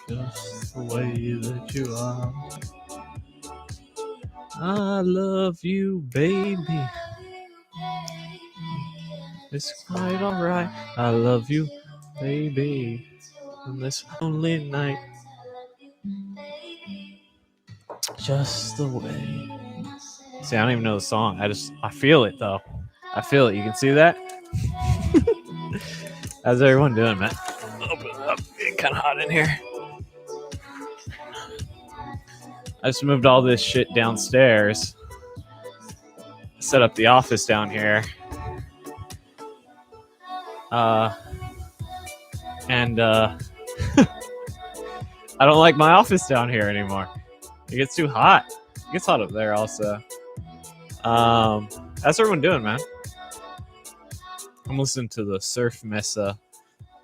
just the way that you are. I love you, baby. It's quite alright. I love you, baby. On this lonely night, just the way. See, I don't even know the song. I feel it though. I feel it. You can see that. How's everyone doing, man? Open it up. Getting kind of hot in here. I just moved all this shit downstairs. Set up the office down here. And I don't like my office down here anymore. It gets too hot. It gets hot up there also. How's everyone doing, man? I'm listening to the Surf Mesa.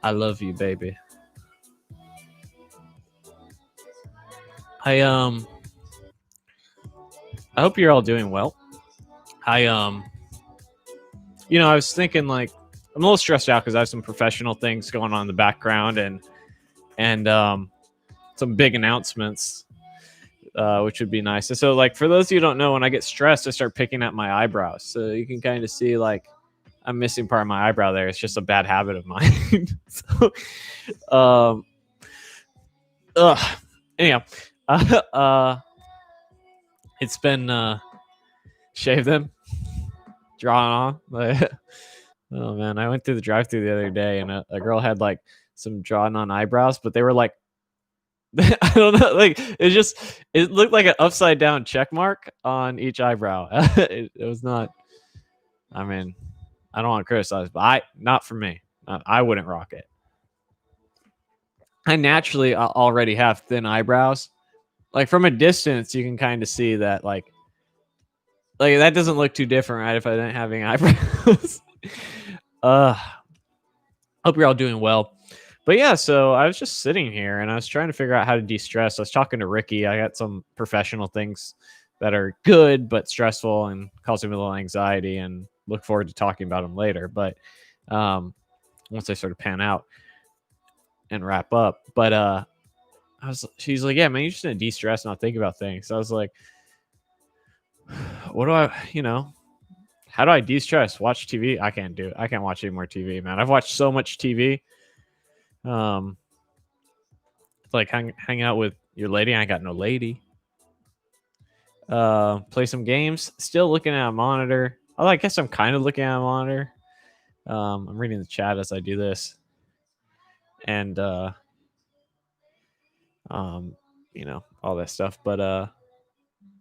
I love you, baby. I hope you're all doing well. I was thinking like I'm a little stressed out because I have some professional things going on in the background and some big announcements, which would be nice. So like for those of you who don't know, when I get stressed, I start picking at my eyebrows. So you can kind of see like I'm missing part of my eyebrow there. It's just a bad habit of mine. So, anyhow, it's been shave them, drawn on. Oh man, I went through the drive-thru the other day, and a girl had like some drawn on eyebrows, but they were like, I don't know, like it looked like an upside down check mark on each eyebrow. It was not. I mean, I don't want to criticize, but not for me. I wouldn't rock it. I naturally already have thin eyebrows. Like from a distance, you can kind of see that like that doesn't look too different, right? If I didn't have any eyebrows. Hope you're all doing well. But yeah, so I was just sitting here and I was trying to figure out how to de-stress. I was talking to Ricky. I got some professional things that are good but stressful and causing me a little anxiety, and look forward to talking about them later. But once I sort of pan out and wrap up. But she's like, yeah, man, you just need to de-stress, not think about things. So I was like, what do I, how do I de-stress? Watch TV? I can't watch any more TV, man. I've watched so much TV. Like hang out with your lady. I got no lady. Play some games. Still looking at a monitor. Oh, I guess I'm kind of looking at a monitor. I'm reading the chat as I do this. And all that stuff. But I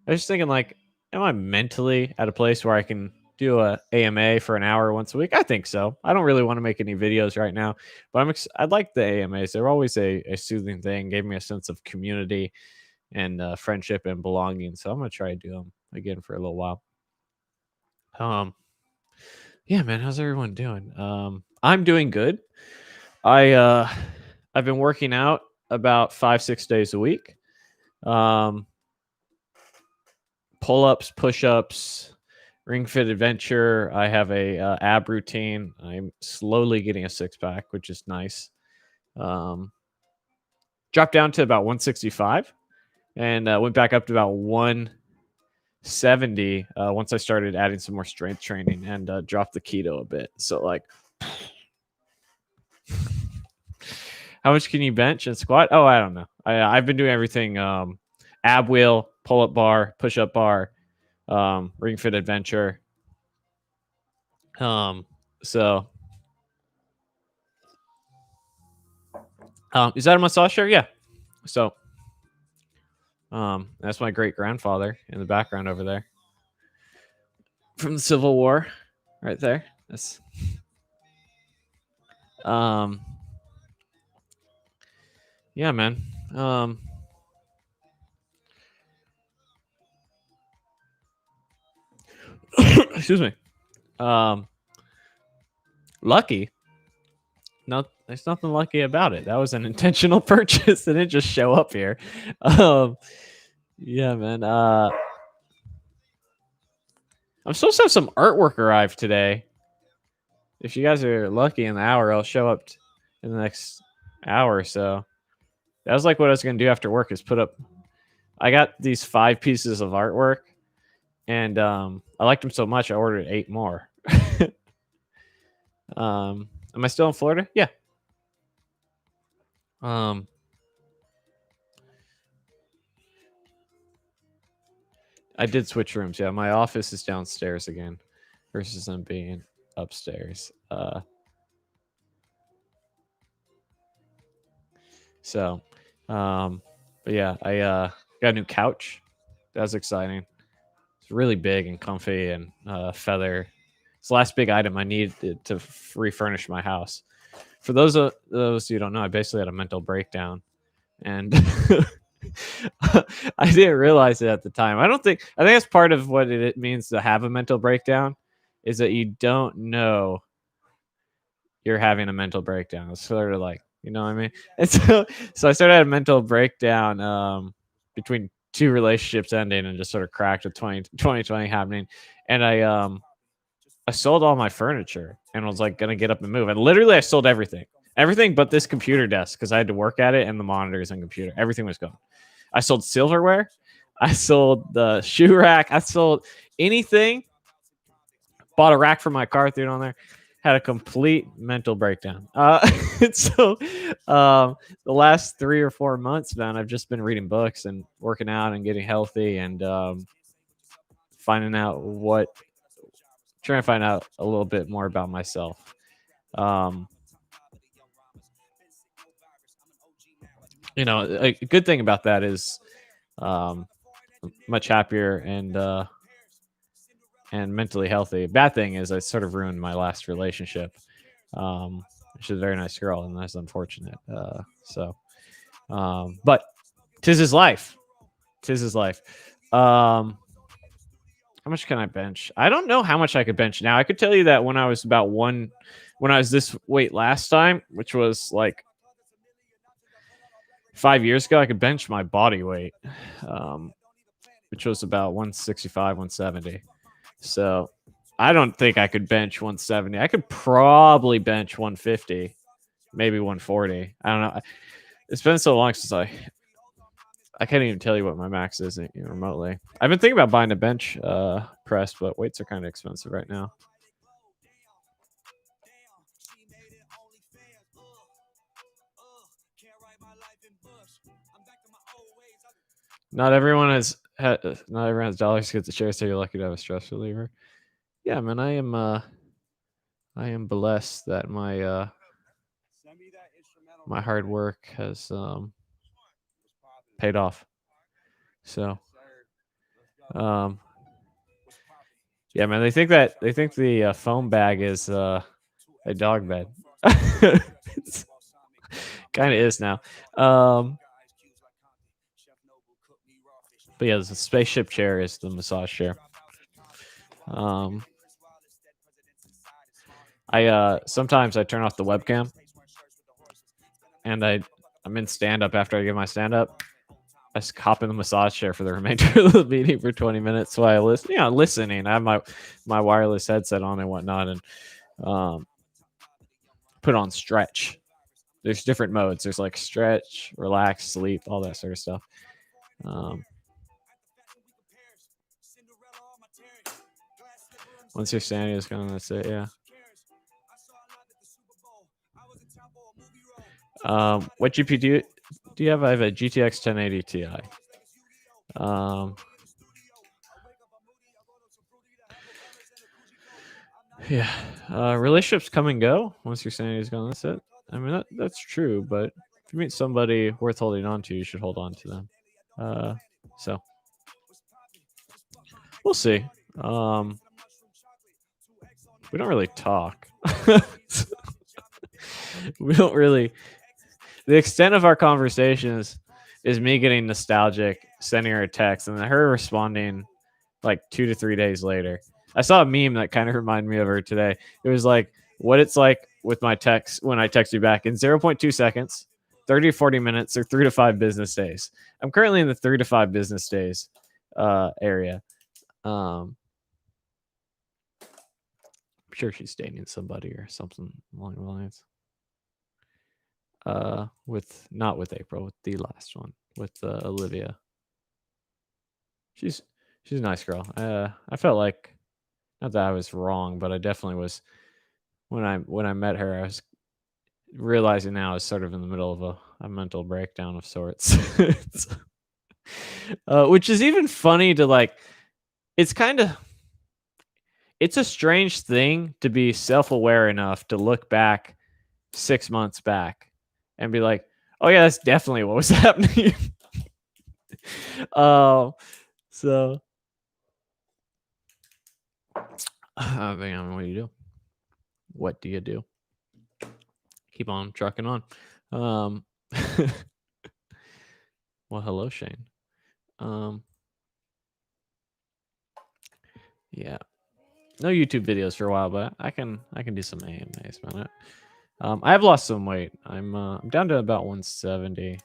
was just thinking, like, am I mentally at a place where I can do a AMA for an hour once a week? I think so. I don't really want to make any videos right now, but I'd like the AMAs. They're always a soothing thing. Gave me a sense of community and friendship and belonging. So I'm gonna try to do them again for a little while. Yeah, man, how's everyone doing? I'm doing good. I've been working out about 5-6 days a week. Pull-ups, push-ups, Ring Fit Adventure. I have a ab routine. I'm slowly getting a six-pack, which is nice. Dropped down to about 165 and went back up to about 170 once I started adding some more strength training and dropped the keto a bit. So like, how much can you bench and squat? Oh, I don't know. I've been doing everything. Ab wheel, pull-up bar, push-up bar, Ring Fit Adventure. So is that a massage chair? Yeah. So that's my great grandfather in the background over there from the Civil War, right there. That's yeah, man. Excuse me. Lucky. No, there's nothing lucky about it. That was an intentional purchase. It didn't just show up here. Yeah, man. I'm supposed to have some artwork arrive today. If you guys are lucky in the hour, I'll show up in the next hour or so. That was like what I was gonna do after work is put up. I got these 5 pieces of artwork, and I liked them so much I ordered 8 more. Am I still in Florida? Yeah. Um, I did switch rooms. Yeah, my office is downstairs again, versus them being upstairs. So, but yeah, I got a new couch. That was exciting. It's really big and comfy and feather. It's the last big item I needed to refurnish my house. For those who don't know, I basically had a mental breakdown, and I didn't realize it at the time. I think that's part of what it means to have a mental breakdown, is that you don't know you're having a mental breakdown. It's sort of like, you know what I mean? And so I started having a mental breakdown between 2 relationships ending, and just sort of cracked with 2020 happening. And I sold all my furniture and was like gonna get up and move. And literally I sold everything but this computer desk, because I had to work at it, and the monitors and computer. Everything was gone. I sold silverware. I sold the shoe rack. I sold anything. Bought a rack for my car, threw it on there. Had a complete mental breakdown. So the last 3 or 4 months, man, I've just been reading books and working out and getting healthy, and finding out trying to find out a little bit more about myself. Um, a good thing about that is um, much happier and mentally healthy. Bad thing is I sort of ruined my last relationship. She's a very nice girl, and that's unfortunate. But 'tis his life. 'Tis his life. How much can I bench? I don't know how much I could bench now. I could tell you that when I was when I was this weight last time, which was like 5 years ago, I could bench my body weight, um, which was about 165, 170. So I don't think I could bench 170. I could probably bench 150, maybe 140. I don't know. It's been so long since I can't even tell you what my max is remotely. I've been thinking about buying a bench press, but weights are kind of expensive right now. Not everyone not everyone has dollars to get the share, so you're lucky to have a stress reliever. Yeah, man, I am blessed that my hard work has paid off. So yeah, man, they think the foam bag is a dog bed. Kind of is now. But yeah, the spaceship chair is the massage chair. I sometimes I turn off the webcam, and I'm in stand up after I give my stand up. I just hop in the massage chair for the remainder of the meeting for 20 minutes while I listen. Listening. I have my wireless headset on and whatnot, and put on stretch. There's different modes. There's like stretch, relax, sleep, all that sort of stuff. Once your sanity is gone, that's it. Yeah. What GPU do you have? I have a GTX 1080 Ti. Yeah. Relationships come and go once your sanity is gone. That's it. I mean, that's true, but if you meet somebody worth holding on to, you should hold on to them. So we'll see. We don't really talk. We don't really. The extent of our conversations is me getting nostalgic, sending her a text, and then her responding like 2 to 3 days later. I saw a meme that kind of reminded me of her today. It was like what it's like with my text when I text you back in 0.2 seconds, 30 to 40 minutes, or 3 to 5 business days. I'm currently in the 3 to 5 business days area. I'm sure she's dating somebody or something along the lines. not with April, with the last one, with Olivia. She's a nice girl. I felt like, not that I was wrong, but I definitely was when I met her. I was realizing now I was sort of in the middle of a mental breakdown of sorts. Which is even funny to like. It's kind of it's a strange thing to be self-aware enough to look back 6 months back and be like, "Oh yeah, that's definitely what was happening." So man, what do you do? What do you do? Keep on trucking on. Um, well, hello, Shane. Yeah, no YouTube videos for a while, but I can do some AMAs about it. I have lost some weight. I'm down to about 170.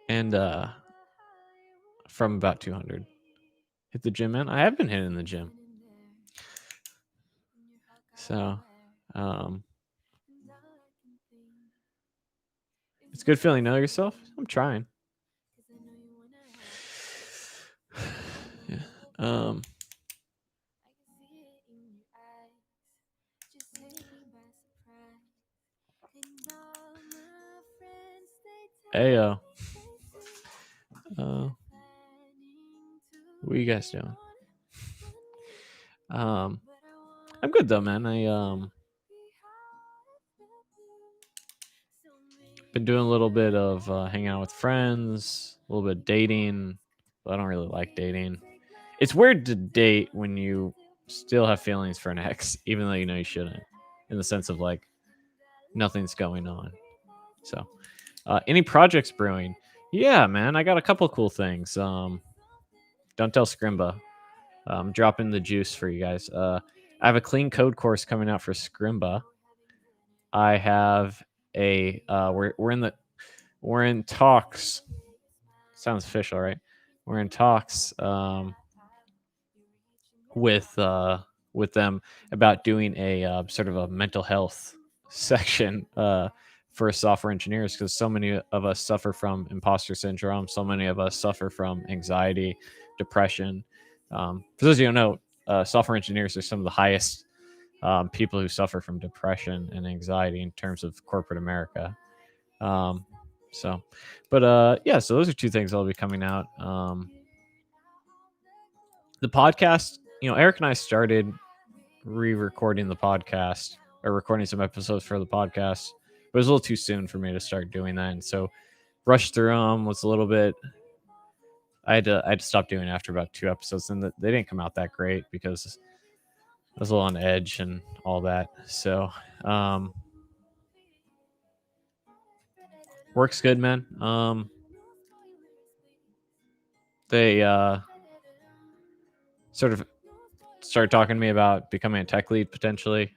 And from about 200. Hit the gym, man. I have been hitting the gym. So, it's good feeling know yourself. I'm trying. Yeah. Heyo. What are you guys doing? I'm good though, man. I been doing a little bit of hanging out with friends, a little bit of dating. But I don't really like dating. It's weird to date when you still have feelings for an ex, even though you know you shouldn't, in the sense of like nothing's going on. So, any projects brewing? Yeah, man, I got a couple cool things. Don't tell Scrimba. I'm dropping the juice for you guys. I have a clean code course coming out for Scrimba. I have a we're in talks. Sounds official, right? We're in talks with them about doing a sort of a mental health section for software engineers, because so many of us suffer from imposter syndrome. So many of us suffer from anxiety, depression. For those of you who don't know, software engineers are some of the highest people who suffer from depression and anxiety in terms of corporate America. So, but yeah, so those are two things that'll be coming out. The podcast, Eric and I started re-recording the podcast, or recording some episodes for the podcast, but it was a little too soon for me to start doing that, and so rushed through them. Was a little bit. I had to stop doing it after about 2 episodes, and they didn't come out that great because I was a little on edge and all that. So, works good, man. They sort of started talking to me about becoming a tech lead potentially.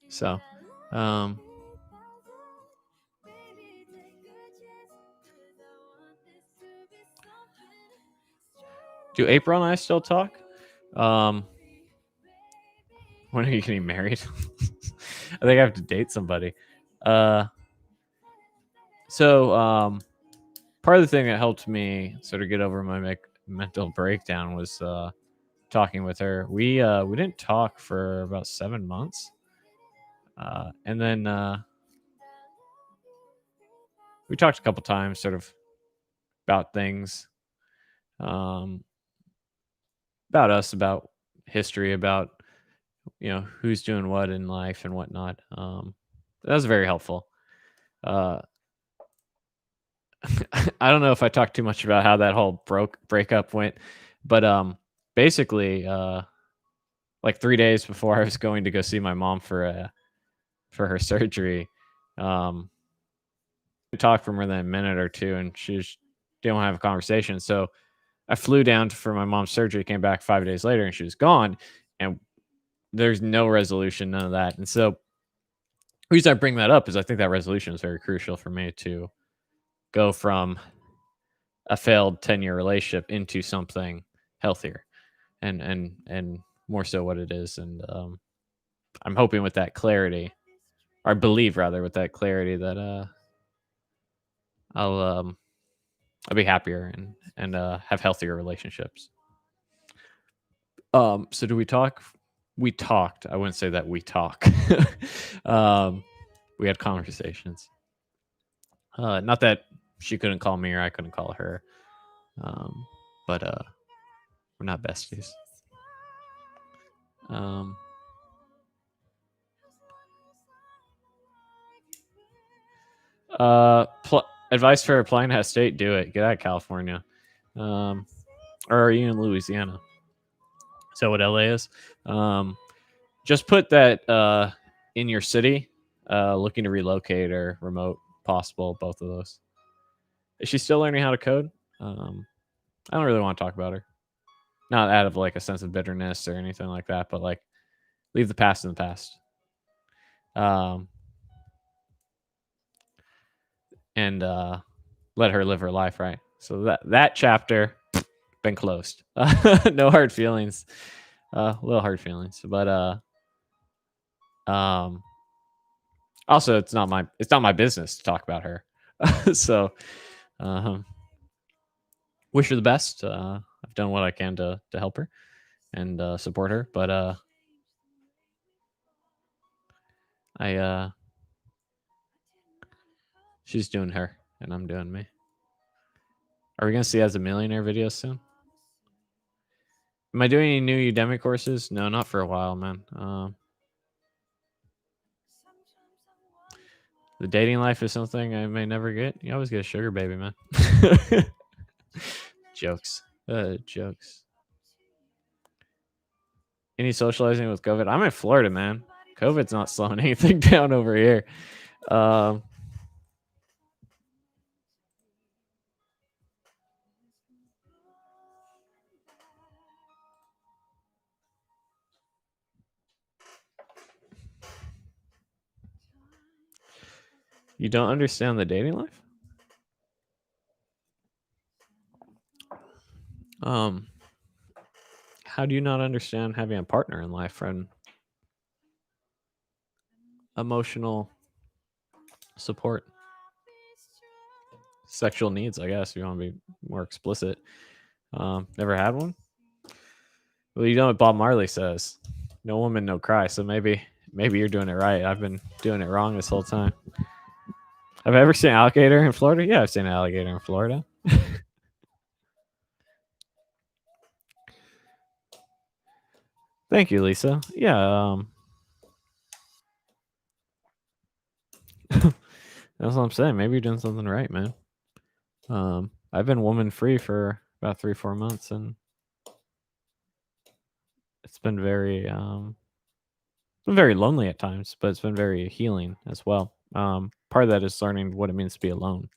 So, do April and I still talk? When are you getting married? I think I have to date somebody. So part of the thing that helped me sort of get over my mental breakdown was talking with her. We didn't talk for about 7 months, and then we talked a couple times, sort of about things, about us, about history, about who's doing what in life and whatnot. That was very helpful. I don't know if I talked too much about how that whole breakup went, but basically, like 3 days before I was going to go see my mom for her surgery, we talked for more than a minute or two, and she just didn't want to have a conversation. So I flew down for my mom's surgery, came back 5 days later, and she was gone, and there's no resolution, none of that. And so reason I bring that up is I think that resolution is very crucial for me to go from a failed 10-year relationship into something healthier and more so what it is. And I'm hoping with that clarity, or I believe rather with that clarity, that I'll be happier and have healthier relationships. So do we talk? We talked. I wouldn't say that we talk. We had conversations. Not that she couldn't call me or I couldn't call her. But we're not besties. Advice for applying to state: do it. Get out of California. Or are you in Louisiana? Is that what LA is? Just put that in your city, looking to relocate or remote, possible, both of those. Is she still learning how to code? I don't really want to talk about her. Not out of like a sense of bitterness or anything like that, but like leave the past in the past. And let her live her life, right? So that chapter been closed. No hard feelings. Little hard feelings, but also it's not my business to talk about her. So wish her the best. I've done what I can to help her and support her, but she's doing her and I'm doing me. Are we gonna see As a Millionaire videos soon? Am I doing any new Udemy courses? No, not for a while, man. The dating life is something I may never get. You always get a sugar baby, man. Jokes. Jokes. Any socializing with COVID? I'm in Florida, man. COVID's not slowing anything down over here. You don't understand the dating life? How do you not understand having a partner in life and emotional support? Sexual needs, I guess, if you want to be more explicit. Never had one? Well, you know what Bob Marley says. No woman, no cry. So maybe you're doing it right. I've been doing it wrong this whole time. Have I ever seen an alligator in Florida? Yeah, I've seen an alligator in Florida. Thank you, Lisa. Yeah. That's what I'm saying. Maybe you're doing something right, man. I've been woman free for about 3-4 months, and it's been very lonely at times, but it's been very healing as well. Part of that is learning what it means to be alone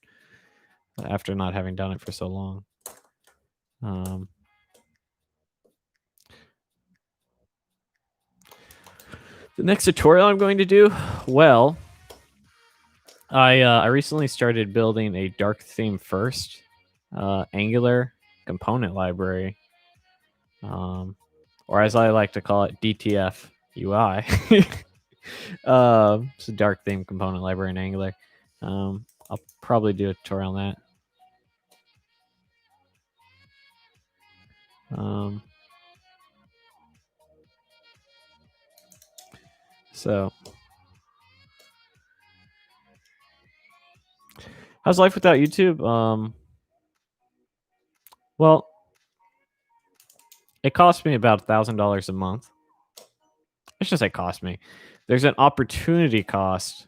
after not having done it for so long. The next tutorial I'm going to do, well, I recently started building a dark theme first Angular component library, or as I like to call it, DTF UI. It's a dark theme component library in Angular. I'll probably do a tutorial on that. So, how's life without YouTube? Well, it cost me about $1,000 a month. I should say cost me. There's an opportunity cost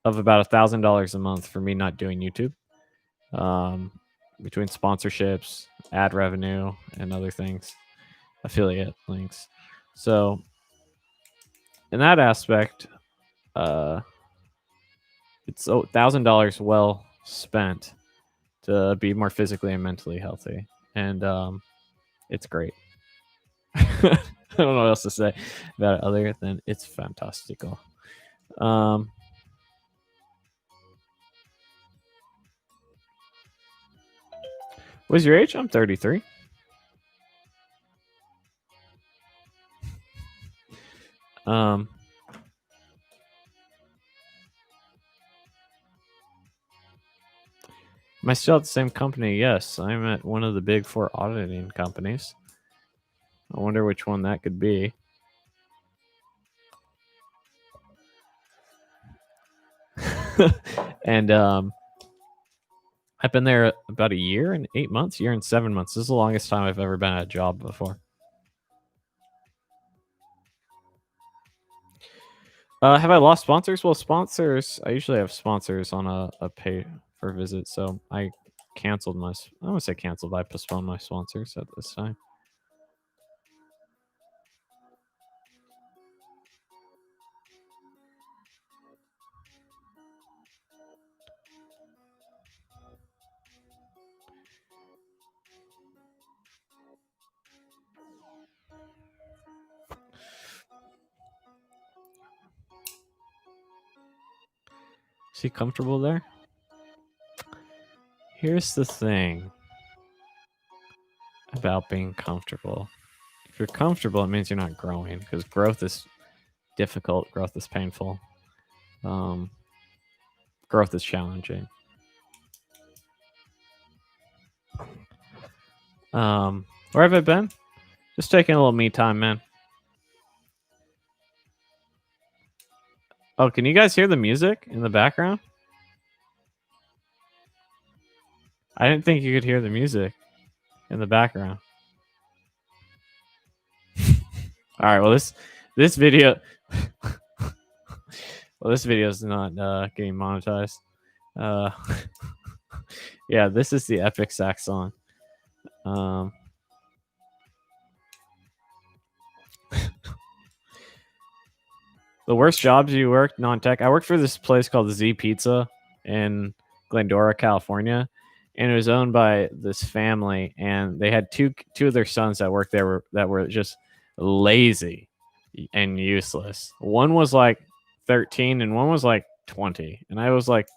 of about $1,000 a month for me not doing YouTube, between sponsorships, ad revenue, and other things, affiliate links. So, in that aspect, it's $1,000 well spent to be more physically and mentally healthy, and it's great. I don't know what else to say about it other than it's fantastical. What's your age? I'm 33. Am I still at the same company? Yes, I'm at one of the big 4 auditing companies. I wonder which one that could be. And I've been there about a year and 8 months, year and 7 months. This is the longest time I've ever been at a job before. Have I lost sponsors? Well, sponsors, I usually have sponsors on a pay for visit, so I canceled my, I don't say canceled, but I postponed my sponsors at this time. Is he comfortable there? Here's the thing about being comfortable. If you're comfortable, it means you're not growing, because growth is difficult. Growth is painful. Growth is challenging. Where have I been? Just taking a little me time, man. Oh, can you guys hear the music in the background? I didn't think you could hear the music in the background. All right, well this video well, this video is not getting monetized. Yeah, this is the epic sax song. The worst jobs you worked non-tech. I worked for this place called Z Pizza in Glendora, California, and it was owned by this family, and they had two of their sons that worked there that were just lazy and useless. One was like 13 and one was like 20, and I was like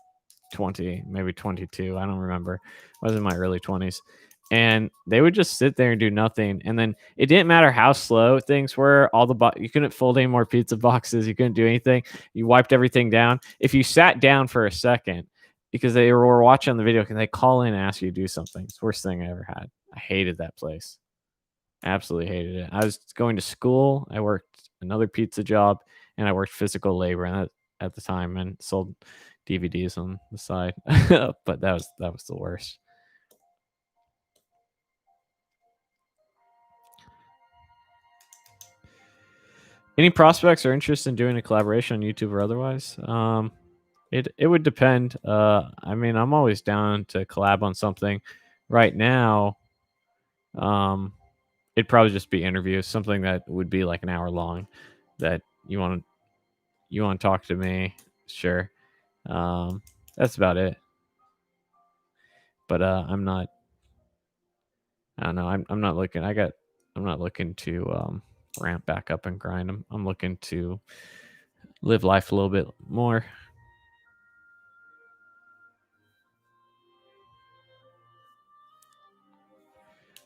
20, maybe 22. I don't remember. I was in my early 20s. And they would just sit there and do nothing. And then it didn't matter how slow things were. You couldn't fold any more pizza boxes. You couldn't do anything. You wiped everything down. If you sat down for a second, because they were watching the video, can they call in and ask you to do something? It's the worst thing I ever had. I hated that place. Absolutely hated it. I was going to school. I worked another pizza job, and I worked physical labor at the time and sold DVDs on the side. But that was the worst. Any prospects or interest in doing a collaboration on YouTube or otherwise? It would depend. I mean, I'm always down to collab on something. Right now, it'd probably just be interviews, something that would be like an hour long. That you want to talk to me, sure. That's about it. But I'm not. I don't know. I'm not looking. I'm not looking to ramp back up and grind. I'm looking to live life a little bit more.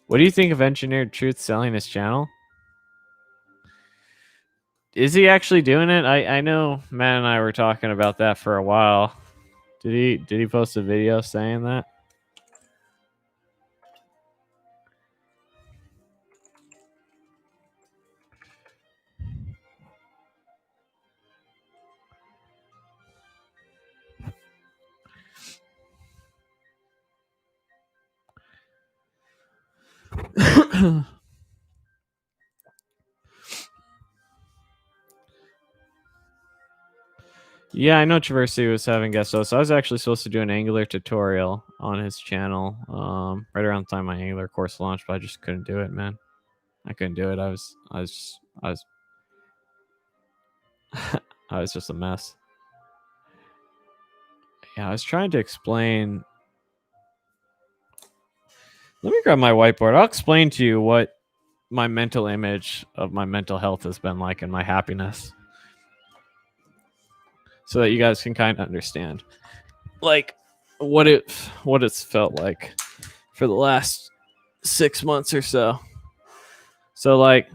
What do you think of Engineered Truth selling his channel? Is he actually doing it? I know Matt and I were talking about that for a while. Did he post a video saying that? Yeah, I know Traversy was having guest hosts. I was actually supposed to do an Angular tutorial on his channel right around the time my Angular course launched, but I just couldn't do it, man. I couldn't do it. I was I was just a mess. Yeah, I was trying to explain. Let me grab my whiteboard. I'll explain to you what my mental image of my mental health has been like and my happiness. so that you guys can kind of understand like what it's felt like for the last 6 months or so. So like,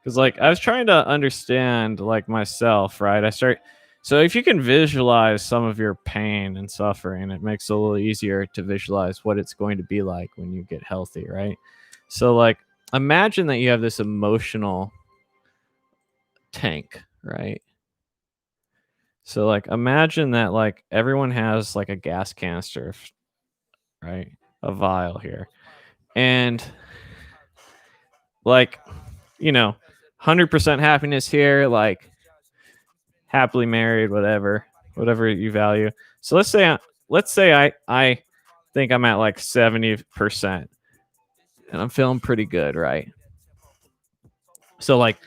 because like I was trying to understand like myself, right? So if you can visualize some of your pain and suffering, it makes it a little easier to visualize what it's going to be like when you get healthy, right? So like imagine that you have this emotional tank, right? So like imagine that like everyone has like a gas canister, right? A vial here. And like, 100% happiness here, like happily married, whatever you value. So let's say I think I'm at like 70% and I'm feeling pretty good, right? So like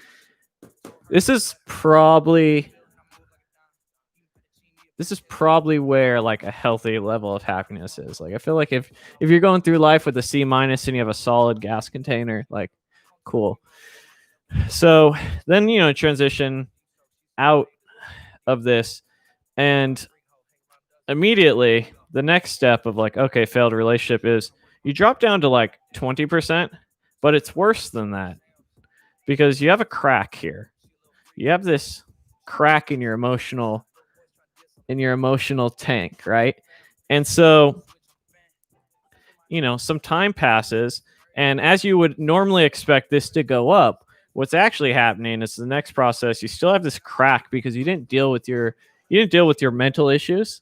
this is probably where like a healthy level of happiness is. Like I feel like if you're going through life with a C- and you have a solid gas container, like cool. So then transition out of this, and immediately the next step of like, okay, failed relationship is you drop down to like 20%, but it's worse than that because you have a crack here. You have this crack in your emotional tank, right? And so some time passes, and as you would normally expect this to go up, what's actually happening is the next process, you still have this crack because you didn't deal with your mental issues.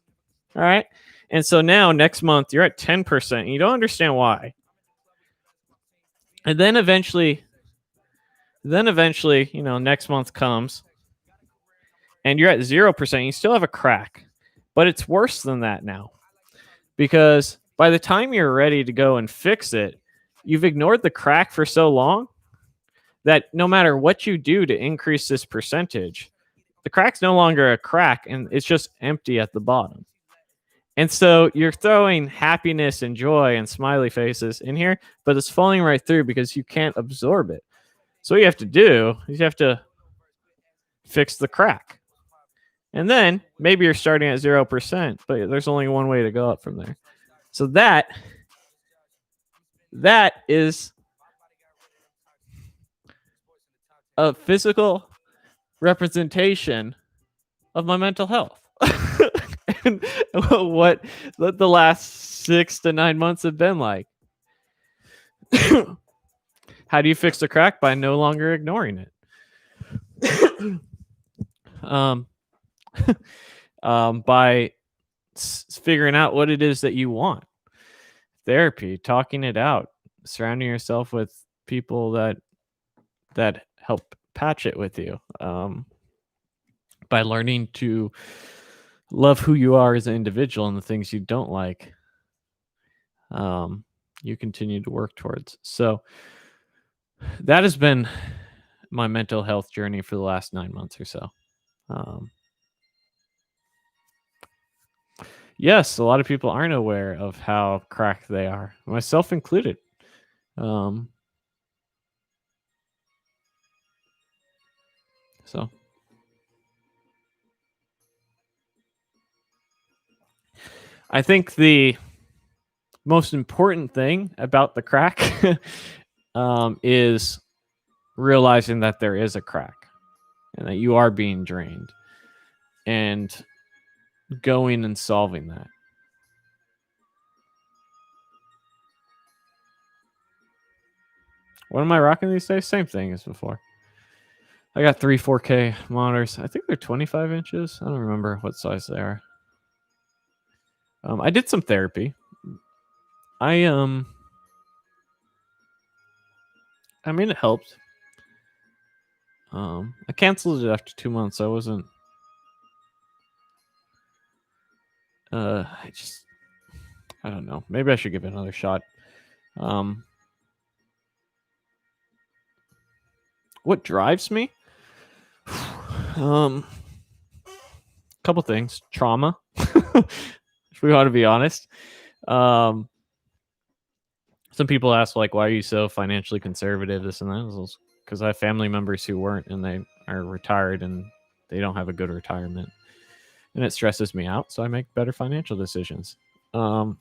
All right. And so now next month you're at 10% and you don't understand why. And then eventually, next month comes and you're at 0%. You still have a crack, but it's worse than that now because by the time you're ready to go and fix it, you've ignored the crack for so long that no matter what you do to increase this percentage, the crack's no longer a crack and it's just empty at the bottom. And so you're throwing happiness and joy and smiley faces in here, but it's falling right through because you can't absorb it. So what you have to do is you have to fix the crack. And then maybe you're starting at 0%, but there's only one way to go up from there. So that is a physical representation of my mental health. And what the last 6 to 9 months have been like. How do you fix the crack? By no longer ignoring it. By figuring out what it is that you want. Therapy, talking it out, surrounding yourself with people that help patch it with you. By learning to love who you are as an individual and the things you don't like, you continue to work towards. So that has been my mental health journey for the last 9 months or so. Yes, a lot of people aren't aware of how cracked they are, myself included. So I think the most important thing about the crack is realizing that there is a crack and that you are being drained and going and solving that. What am I rocking these days? Same thing as before. I got 3 4K monitors. I think they're 25 inches. I don't remember what size they are. I did some therapy. I mean, it helped. I canceled it after 2 months. I wasn't. I don't know. Maybe I should give it another shot. What drives me? Couple things. Trauma. If we want to be honest. Some people ask like, why are you so financially conservative? This and that. because I have family members who weren't, and they are retired, and they don't have a good retirement, and it stresses me out. So I make better financial decisions. So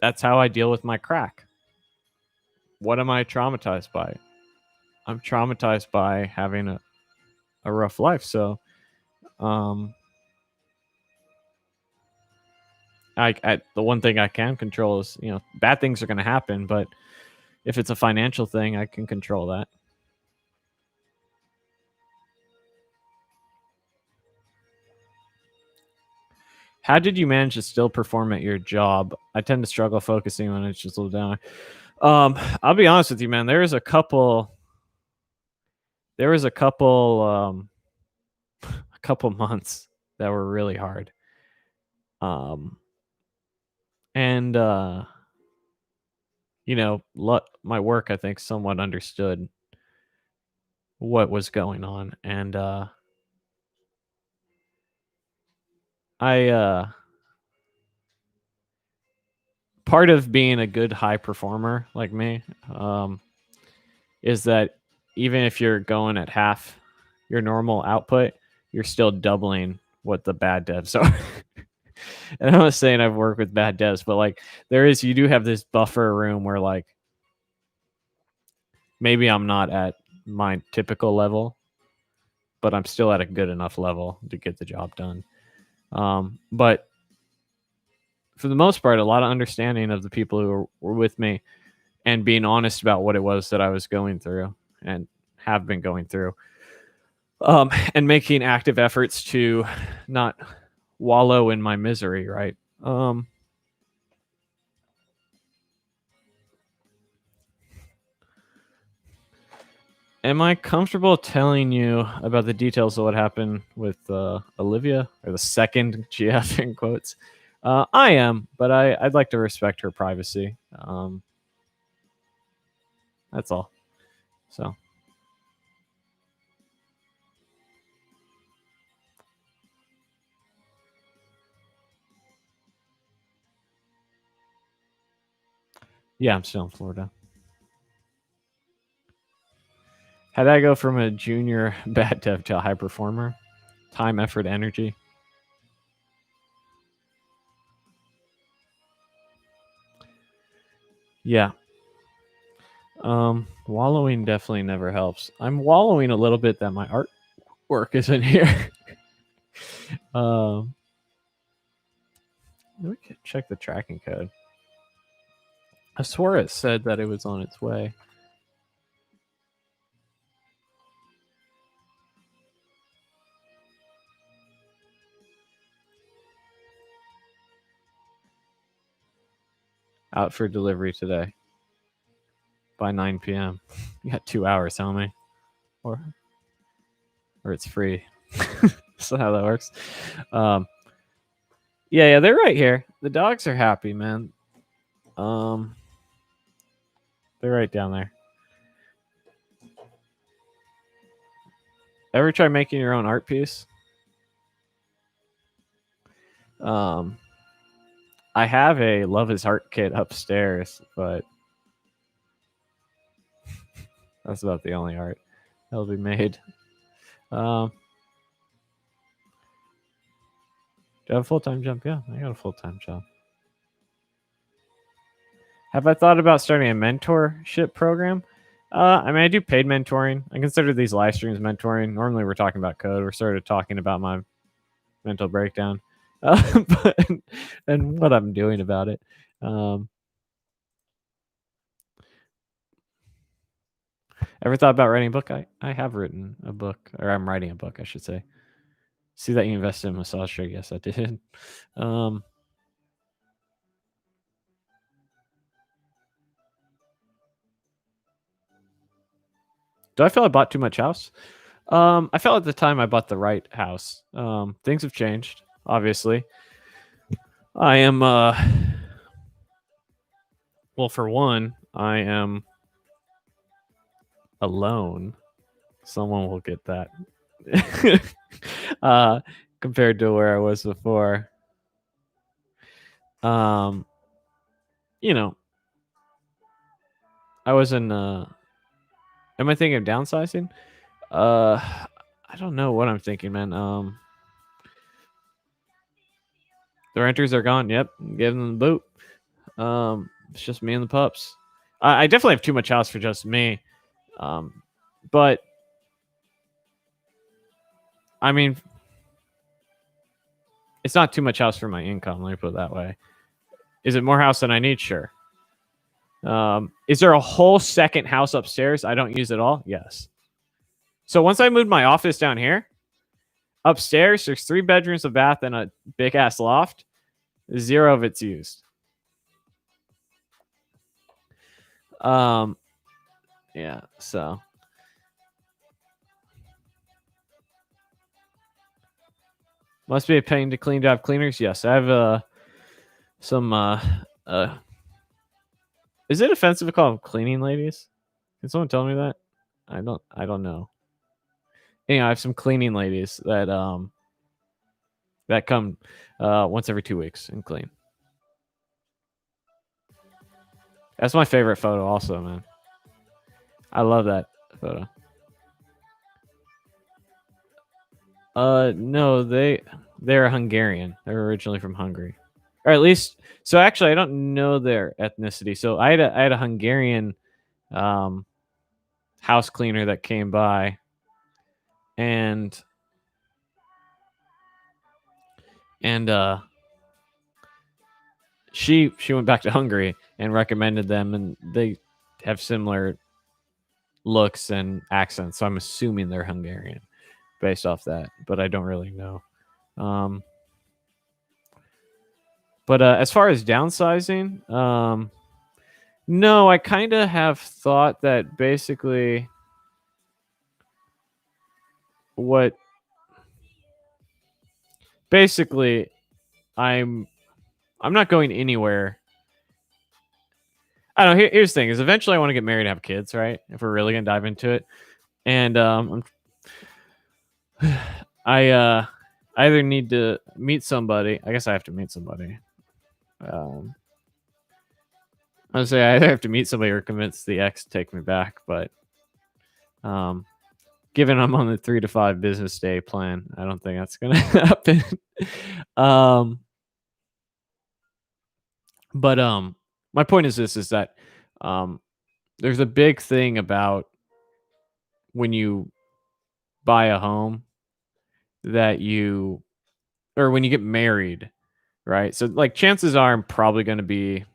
that's how I deal with my crack. What am I traumatized by? I'm traumatized by having a rough life. So, the one thing I can control is, bad things are going to happen, but if it's a financial thing, I can control that. How did you manage to still perform at your job? I tend to struggle focusing when it's just a little down. I'll be honest with you, man. There was a couple a couple months that were really hard. And my work, I think, somewhat understood what was going on, and I part of being a good high performer like me is that even if you're going at half your normal output, you're still doubling what the bad devs are. And I'm not saying I've worked with bad devs, but like you do have this buffer room where like maybe I'm not at my typical level, but I'm still at a good enough level to get the job done. But for the most part, a lot of understanding of the people who were with me and being honest about what it was that I was going through and have been going through, and making active efforts to not wallow in my misery, right? Am I comfortable telling you about the details of what happened with Olivia, or the second GF in quotes? I am, but I'd like to respect her privacy. That's all. So. Yeah, I'm still in Florida. How did I go from a junior bad dev to a high performer? Time, effort, energy. Yeah. Wallowing definitely never helps. I'm wallowing a little bit that my artwork isn't here. Let me check the tracking code. I swore it said that it was on its way. Out for delivery today by 9 p.m. You got 2 hours, homie. Or it's free. That's how that works. Yeah, they're right here. The dogs are happy, man. They're right down there. Ever try making your own art piece? I have a Love His Art kit upstairs, but that's about the only art that'll be made. Do I have a full-time job? Yeah, I got a full-time job. Have I thought about starting a mentorship program? I do paid mentoring. I consider these live streams mentoring. Normally we're talking about code. We're sort of talking about my mental breakdown and what I'm doing about it. Ever thought about writing a book? I have written a book, or I'm writing a book, I should say. See that you invested in massage chair? Yes, I did. Do I feel I bought too much house? I felt at the time I bought the right house. Things have changed, obviously. I am, well, for one, I am alone. Someone will get that. Compared to where I was before. you know, I wasn't. Am I thinking of downsizing? Uh, I don't know what I'm thinking, man. The renters are gone. Yep, give them the boot. It's just me and the pups. I definitely have too much house for just me. But I mean, it's not too much house for my income. Let me put it that way. Is it more house than I need? Sure. Is there a whole second house upstairs I don't use at all? Yes. So once I moved my office down here, upstairs there's 3 bedrooms, a bath, and a big ass loft. 0 of it's used. Yeah. So must be a pain to clean to have cleaners. Yes, I have some is it offensive to call them cleaning ladies? Can someone tell me that? I don't know. Anyway, I have some cleaning ladies that come once every 2 weeks and clean. That's my favorite photo also, man. I love that photo. No, they're Hungarian. They're originally from Hungary. Or at least so actually I don't know their ethnicity. So I had a Hungarian house cleaner that came by and she went back to Hungary and recommended them, and they have similar looks and accents. So I'm assuming they're Hungarian based off that, but I don't really know. But as far as downsizing, no, I kind of have thought that basically what basically I'm not going anywhere. I don't know. Here's the thing: is eventually I want to get married and have kids, right? If we're really gonna dive into it, and I either need to meet somebody. I guess I have to meet somebody. I would say I either have to meet somebody or convince the ex to take me back. But given I'm on the 3 to 5 business day plan, I don't think that's gonna happen. But my point is this: is that there's a big thing about when you buy a home that you or when you get married, right? So like chances are I'm probably going to be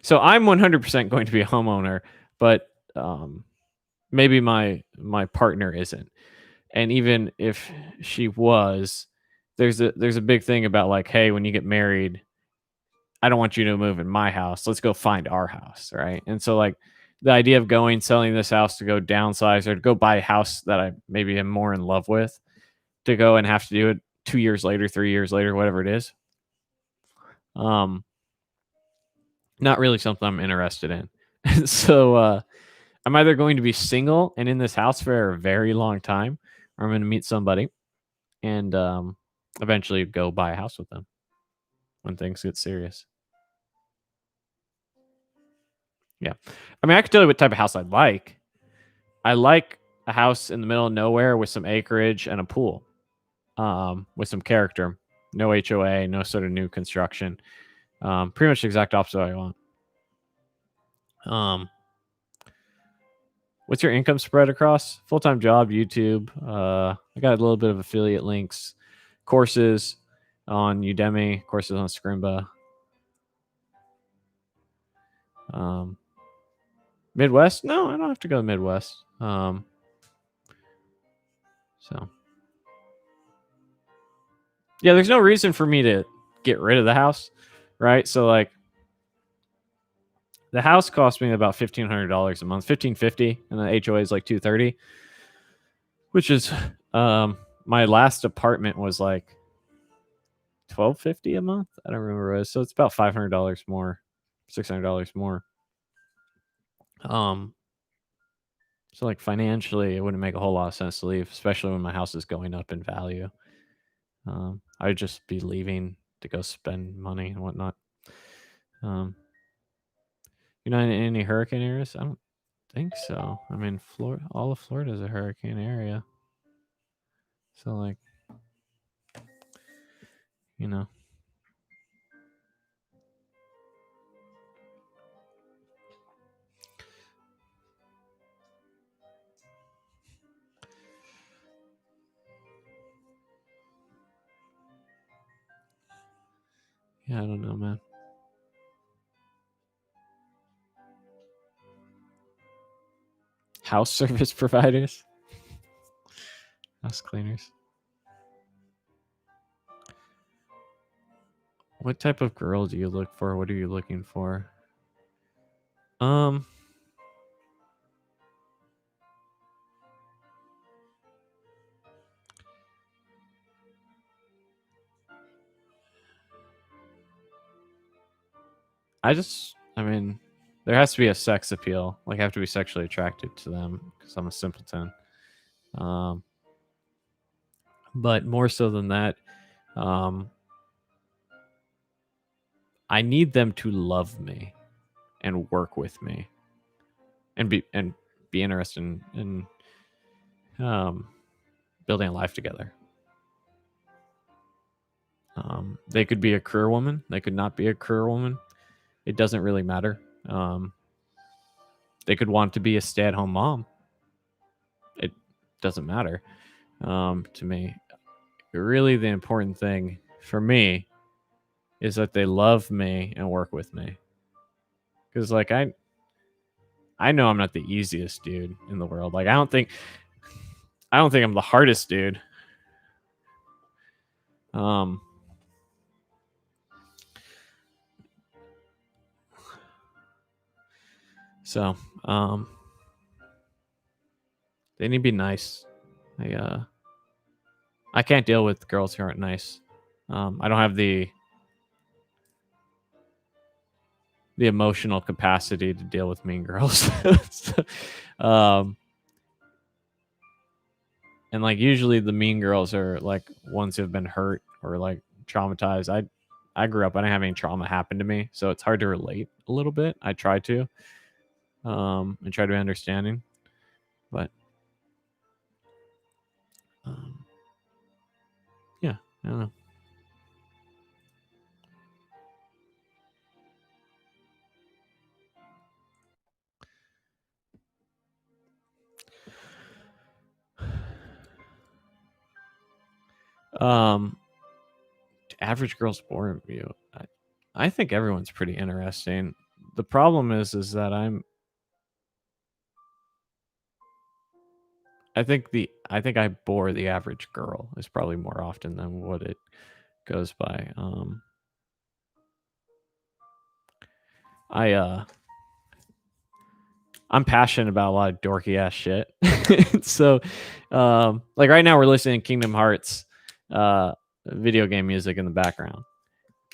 so I'm 100% going to be a homeowner, but maybe my partner isn't. And even if she was, there's a big thing about like, hey, when you get married, I don't want you to move in my house. Let's go find our house, right? And so like the idea of selling this house to go downsize or to go buy a house that I maybe am more in love with, to go and have to do it 2 years later, 3 years later, whatever it is. Not really something I'm interested in. So I'm either going to be single and in this house for a very long time, or I'm going to meet somebody and eventually go buy a house with them when things get serious. Yeah. I mean, I could tell you what type of house I'd like. I like a house in the middle of nowhere with some acreage and a pool, with some character. No HOA, no sort of new construction. Pretty much the exact opposite I want. What's your income spread across? Full-time job, YouTube. I got a little bit of affiliate links, courses on Udemy, courses on Scrimba. Midwest? No, I don't have to go Midwest. So yeah, there's no reason for me to get rid of the house, right? So like the house cost me about $1,500 a month, $1,550, and the HOA is like $230, which is my last apartment was like $1,250 a month. I don't remember what it was. So it's about $500 more, $600 more. So like financially, it wouldn't make a whole lot of sense to leave, especially when my house is going up in value. I'd just be leaving to go spend money and whatnot. You're not in any hurricane areas? I don't think so. I mean, Florida, all of Florida is a hurricane area. So, like, you know. Yeah, I don't know, man. House service providers? House cleaners? What type of girl do you look for? What are you looking for? I mean, there has to be a sex appeal. Like, I have to be sexually attracted to them because I'm a simpleton. But more so than that, I need them to love me and work with me and be interested in building a life together. They could be a career woman. They could not be a career woman. It doesn't really matter. They could want to be a stay-at-home mom. It doesn't matter to me. Really, the important thing for me is that they love me and work with me. Because, like, I know I'm not the easiest dude in the world. Like, I don't think I'm the hardest dude. So, they need to be nice. I can't deal with girls who aren't nice. I don't have the emotional capacity to deal with mean girls. And, like, usually the mean girls are like ones who have been hurt or like traumatized. I grew up, I didn't have any trauma happen to me, so it's hard to relate a little bit. I try to and try to be understanding, but yeah, I don't know. Average girl's boring view. I think everyone's pretty interesting. The problem is that I think I bore the average girl is probably more often than what it goes by. I'm passionate about a lot of dorky ass shit. So, like, right now we're listening to Kingdom Hearts video game music in the background.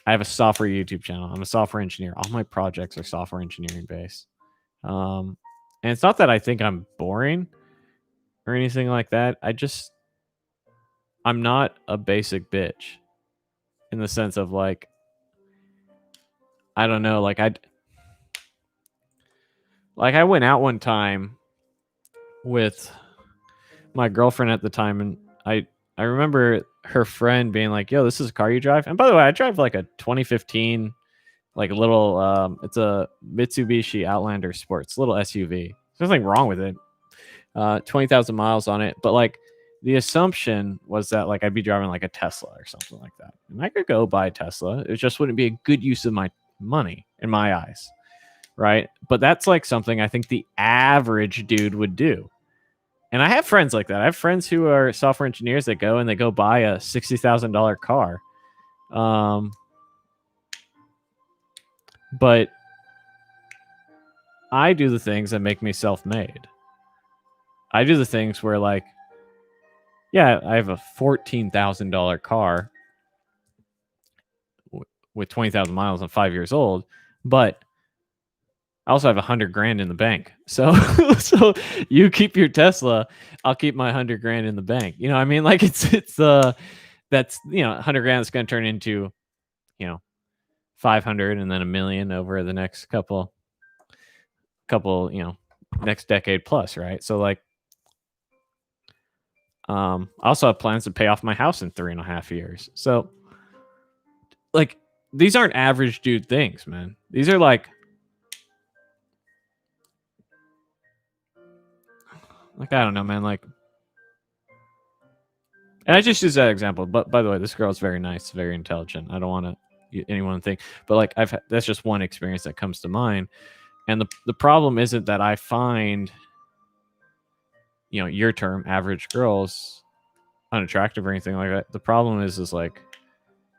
I have a software YouTube channel. I'm a software engineer. All my projects are software engineering based. And it's not that I think I'm boring or anything like that. I'm not a basic bitch in the sense of, like, I don't know, like, I went out one time with my girlfriend at the time, and I remember her friend being like, "Yo, this is a car you drive?" And by the way, I drive like a 2015, like, little it's a Mitsubishi Outlander Sports, little SUV. There's nothing wrong with it. 20,000 miles on it, but, like, the assumption was that, like, I'd be driving like a Tesla or something like that, and I could go buy a Tesla. It just wouldn't be a good use of my money in my eyes, right? But that's like something I think the average dude would do. And I have friends like that. I have friends who are software engineers that go buy a $60,000 car. But I do the things that make me self-made. I do the things where, like, yeah, I have a $14,000 car with 20,000 miles and 5 years old, but I also have $100,000 in the bank. So, so you keep your Tesla, I'll keep my $100,000 in the bank. You know what I mean? Like, it's that's, $100,000 is going to turn into 500 and then a million over the next couple, next decade plus, right? So like, I also have plans to pay off my house in 3.5 years. So like, these aren't average dude things, man. These are like I don't know, man. Like, and I just use that example. But by the way, this girl's very nice, very intelligent. I don't want to anyone to think, but like that's just one experience that comes to mind. And the problem isn't that I find, your term average girls unattractive or anything like that. The problem is like,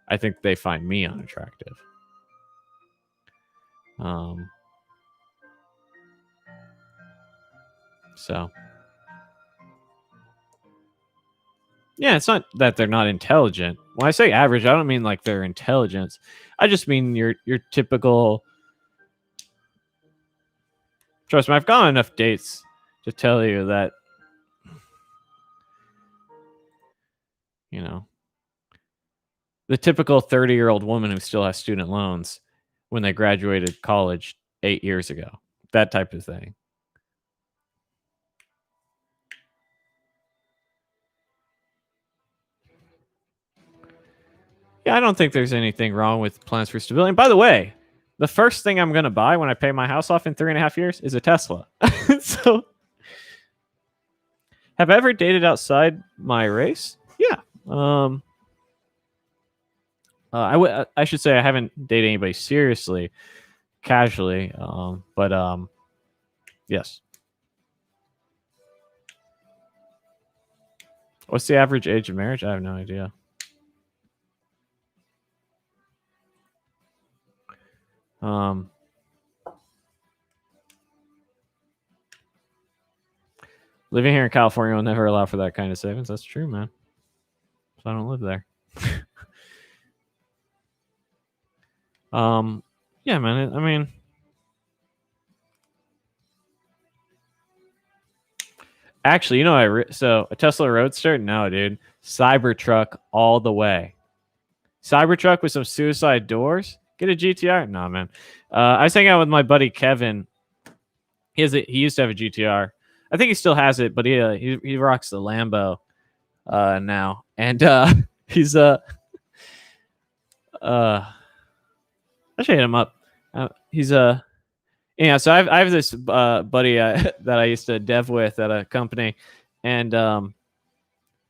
I think they find me unattractive. So yeah, it's not that they're not intelligent. When I say average, I don't mean like their intelligence. I just mean your typical. Trust me, I've gone on enough dates to tell you that, the typical 30-year-old woman who still has student loans when they graduated college 8 years ago. That type of thing. Yeah, I don't think there's anything wrong with plans for stability. And by the way, the first thing I'm going to buy when I pay my house off in 3.5 years is a Tesla. So, have I ever dated outside my race? Yeah. I should say I haven't dated anybody seriously, casually. But yes. What's the average age of marriage? I have no idea. Living here in California will never allow for that kind of savings. That's true, man. So I don't live there. Yeah, man. I mean, actually, so a Tesla Roadster? No, dude. Cybertruck all the way. Cybertruck with some suicide doors? Get a GTR? No, man. I was hanging out with my buddy Kevin. He used to have a GTR. I think he still has it, but he rocks the Lambo now. And he's I should hit him up. He's yeah. So I have this buddy that I used to dev with at a company, and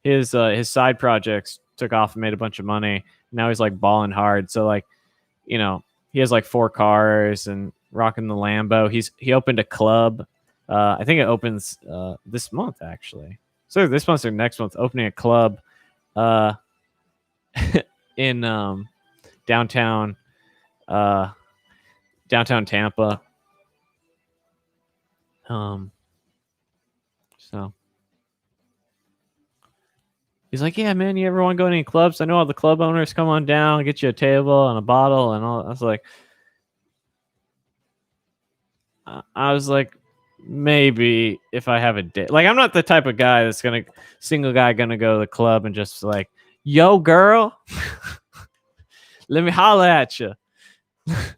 his side projects took off and made a bunch of money. Now he's like balling hard. So like, he has like 4 cars and rocking the Lambo. He opened a club. I think it opens this month actually. So this month or next month, opening a club in downtown Tampa. So he's like, yeah, man, you ever want to go to any clubs? I know all the club owners. Come on down, get you a table and a bottle and all. I was like, maybe if I have a date. Like, I'm not the type of guy that's single guy gonna go to the club and just like, yo, girl, let me holler at you. That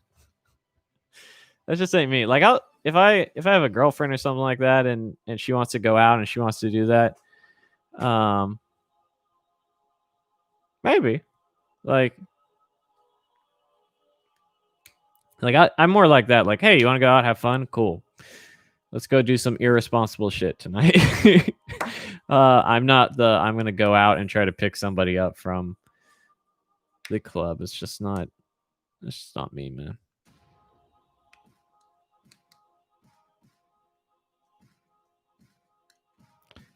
just ain't me. Like, if I have a girlfriend or something like that, and she wants to go out and she wants to do that, maybe, like I'm more like that. Like, hey, you want to go out, have fun? Cool. Let's go do some irresponsible shit tonight. I'm gonna go out and try to pick somebody up from the club. It's just not me, man.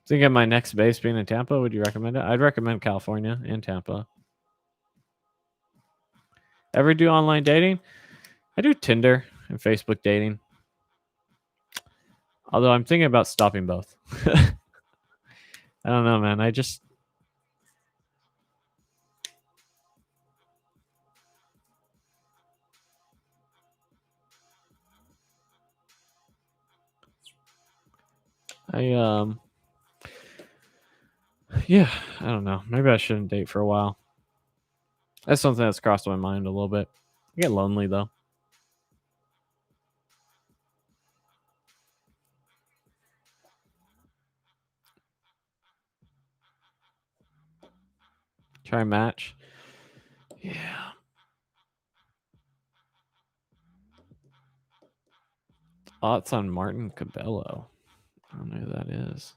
Thinking of my next base being in Tampa, would you recommend it? I'd recommend California and Tampa. Ever do online dating? I do Tinder and Facebook dating. Although I'm thinking about stopping both. I don't know, man. Yeah, I don't know. Maybe I shouldn't date for a while. That's something that's crossed my mind a little bit. I get lonely though. Try match. Yeah. Thoughts on Martin Cabello? I don't know who that is.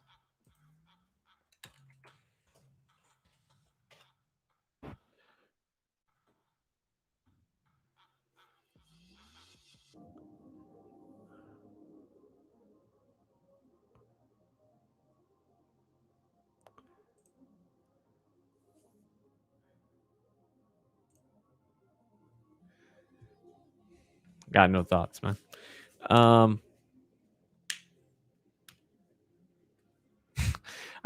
Got no thoughts, man.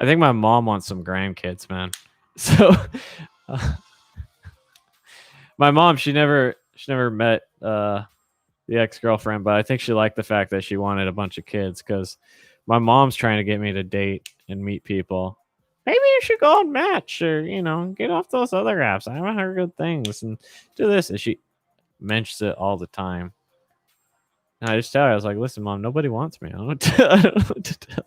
I think my mom wants some grandkids, man. So my mom, she never met the ex-girlfriend, but I think she liked the fact that she wanted a bunch of kids because my mom's trying to get me to date and meet people. Maybe you should go and match or, get off those other apps. I haven't heard good things and do this. And she mentions it all the time. And I just tell her, I was like, listen, mom, nobody wants me. I don't know what to tell.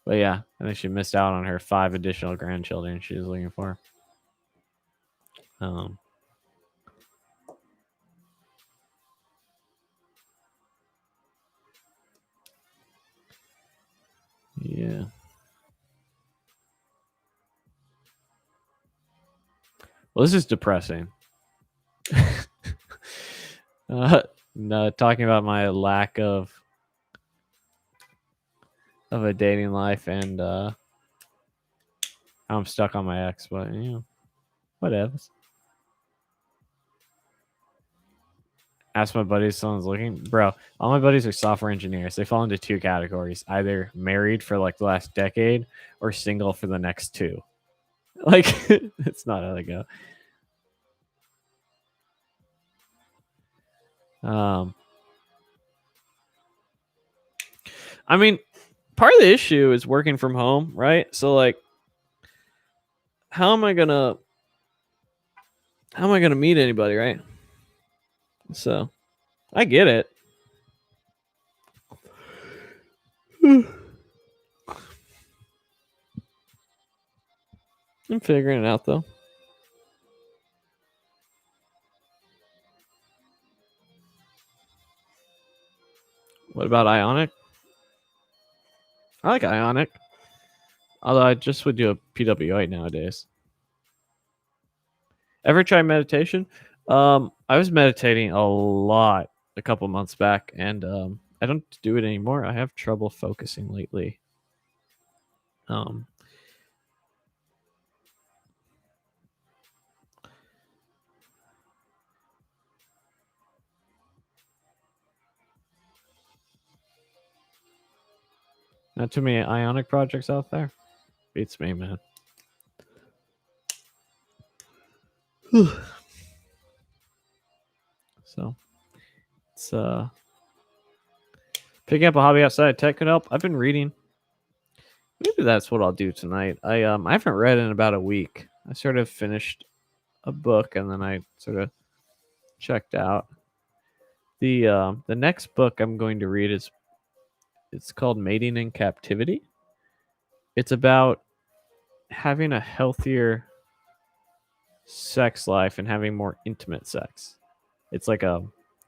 But yeah, I think she missed out on her 5 additional grandchildren she was looking for. Yeah. Well, this is depressing. No, talking about my lack of a dating life and how I'm stuck on my ex, but whatever. Ask my buddies if someone's looking. Bro, all my buddies are software engineers. They fall into 2 categories: either married for like the last decade or single for the next 2. Like, it's not how they go. I mean, part of the issue is working from home, right? So like, how am I gonna meet anybody, right? So I get it. I'm figuring it out though. What about Ionic? I like Ionic. Although I just would do a PWA nowadays. Ever try meditation? I was meditating a lot a couple months back, and I don't do it anymore. I have trouble focusing lately. Not too many Ionic projects out there. Beats me, man. So it's picking up a hobby outside tech could help. I've been reading. Maybe that's what I'll do tonight. I haven't read in about a week. I sort of finished a book and then I sort of checked out. The next book I'm going to read it's called Mating in Captivity. It's about having a healthier sex life and having more intimate sex. It's like a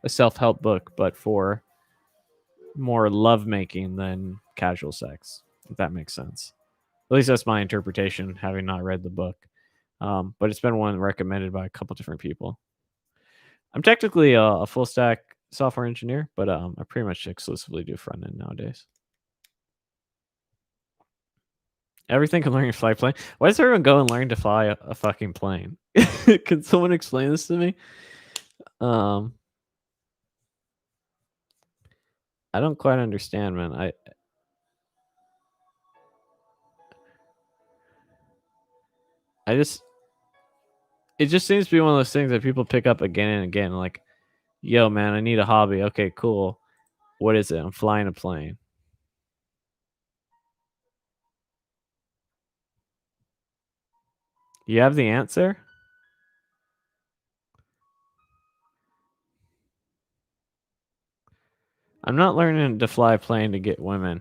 self-help book, but for more lovemaking than casual sex, if that makes sense. At least that's my interpretation, having not read the book. But it's been one recommended by a couple different people. I'm technically a full stack software engineer, but I pretty much exclusively do front end nowadays. Everything can learn to fly plane. Why does everyone go and learn to fly a fucking plane? Can someone explain this to me? I don't quite understand, man. It just seems to be one of those things that people pick up again and again. Like, yo, man, I need a hobby. Okay, cool. What is it? I'm flying a plane. You have the answer? I'm not learning to fly a plane to get women.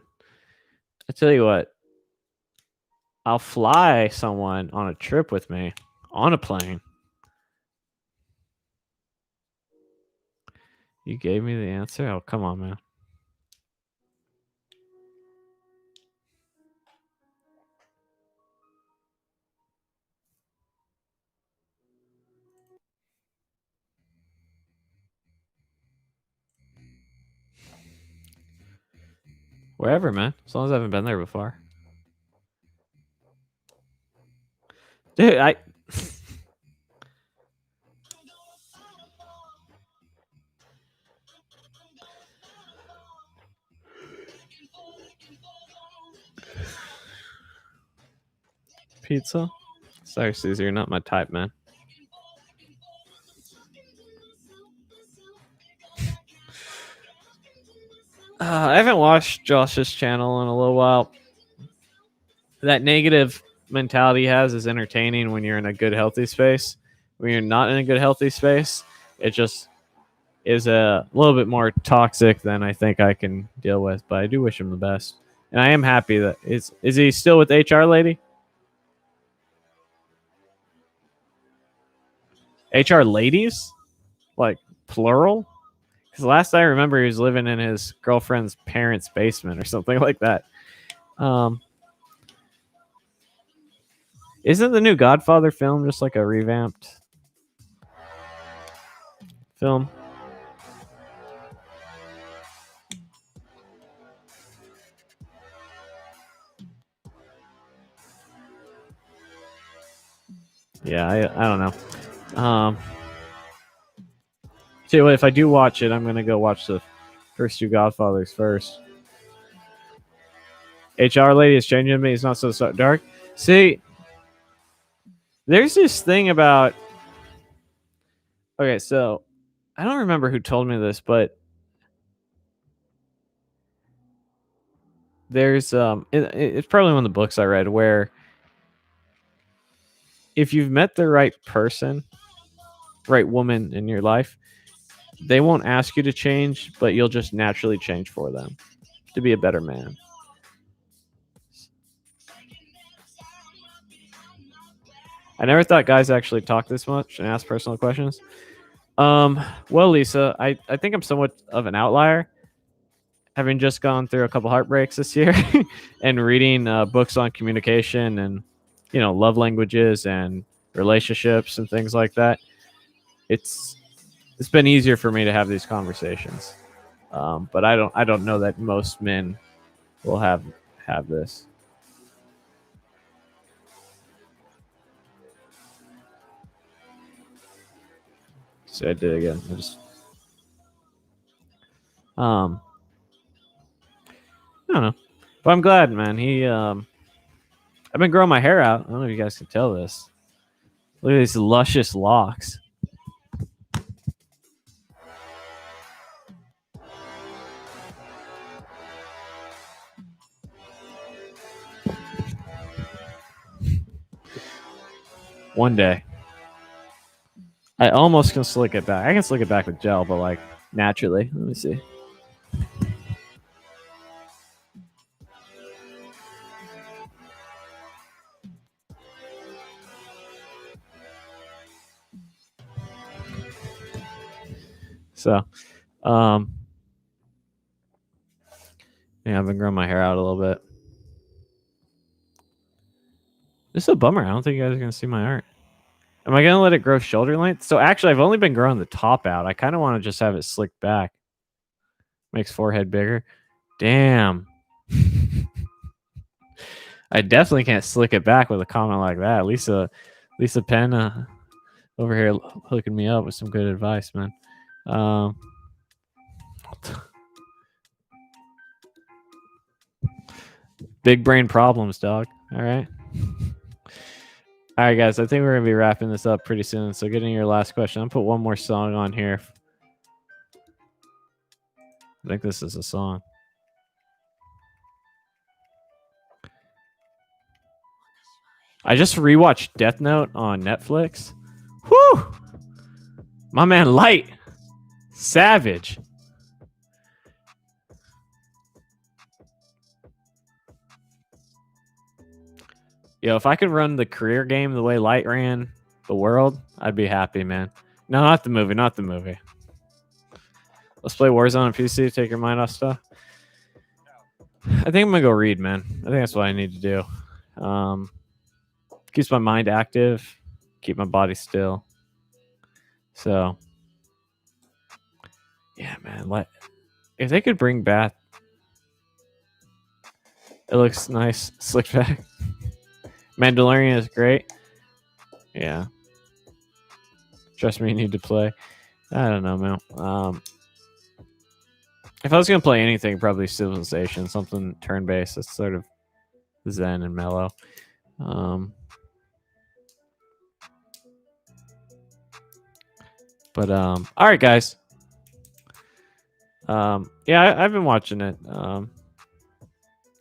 I tell you what, I'll fly someone on a trip with me on a plane. You gave me the answer? Oh, come on, man. Wherever, man. As long as I haven't been there before. Dude, I... Pizza? Sorry, Caesar, you're not my type, man. I haven't watched Josh's channel in a little while. That negative mentality he has is entertaining when you're in a good, healthy space. When you're not in a good, healthy space, it just is a little bit more toxic than I think I can deal with. But I do wish him the best. And I am happy that is he still with HR lady? HR ladies? Like plural? Because last I remember he was living in his girlfriend's parents' basement or something like that. Isn't the new Godfather film just like a revamped film? Yeah, I don't know. So if I do watch it, I'm gonna go watch the first two Godfathers first. HR lady is changing me. It's not so dark. See, there's this thing about. Okay, so I don't remember who told me this, but there's it's probably one of the books I read where if you've met the right person, right woman in your life, they won't ask you to change, but you'll just naturally change for them to be a better man. I never thought guys actually talk this much and ask personal questions. Well, Lisa, I think I'm somewhat of an outlier, having just gone through a couple heartbreaks this year and reading books on communication and love languages and relationships and things like that. It's been easier for me to have these conversations, but I don't know that most men will have this. So I did it again. I don't know, but I'm glad, man. I've been growing my hair out. I don't know if you guys can tell this. Look at these luscious locks. One day. I almost can slick it back. I can slick it back with gel, but like naturally. Let me see. So, yeah, I've been growing my hair out a little bit. This is a bummer. I don't think you guys are gonna see my art. Am I gonna let it grow shoulder length? So actually, I've only been growing the top out. I kind of want to just have it slicked back. Makes forehead bigger. Damn. I definitely can't slick it back with a comment like that. Lisa Penn over here hooking me up with some good advice, man. Big brain problems, dog. All right. All right, guys. I think we're gonna be wrapping this up pretty soon. So, getting your last question, I'll put one more song on here. I think this is a song. I just rewatched Death Note on Netflix. Whew! My man Light. Savage. Yo, if I could run the career game the way Light ran the world, I'd be happy, man. No, not the movie. Not the movie. Let's play Warzone on PC to take your mind off stuff. I think I'm going to go read, man. I think that's what I need to do. Keeps my mind active, keep my body still. So, yeah, man. If they could bring back, it looks nice, slick back. Mandalorian is great. Yeah. Trust me, you need to play. I don't know, man. If I was gonna play anything, probably Civilization, something turn-based that's sort of zen and mellow. All right, guys. Yeah, I've been watching it. Don't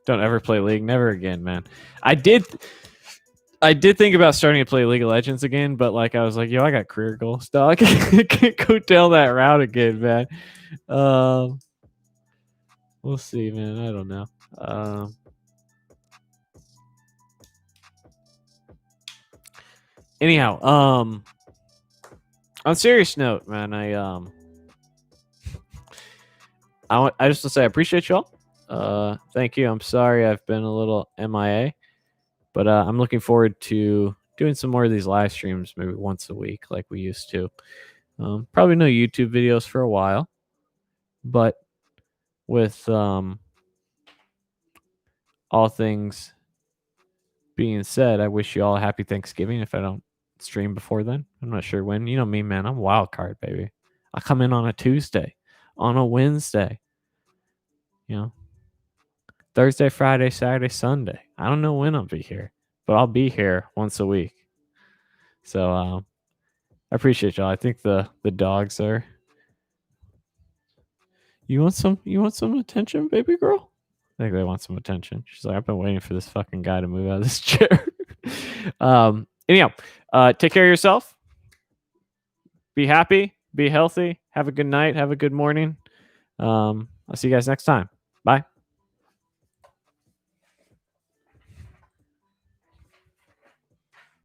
ever play League, never again, man. I did think about starting to play League of Legends again, but like I was like, yo, I got career goals, dog. I can't go down that route again, man. We'll see, man. I don't know. Anyhow, on a serious note, man, I just want to say I appreciate y'all. Thank you. I'm sorry I've been a little MIA, but I'm looking forward to doing some more of these live streams, maybe once a week, like we used to. Probably no YouTube videos for a while, but with all things being said, I wish you all a happy Thanksgiving if I don't stream before then. I'm not sure when. You know me, man. I'm a wild card, baby. I come in on a Tuesday, on a Wednesday. You know, Thursday, Friday, Saturday, Sunday. I don't know when I'll be here, but I'll be here once a week. So I appreciate y'all. I think the dogs are. You want some attention, baby girl? I think they want some attention. She's like, I've been waiting for this fucking guy to move out of this chair. Anyhow, take care of yourself. Be happy. Be healthy. Have a good night. Have a good morning. I'll see you guys next time.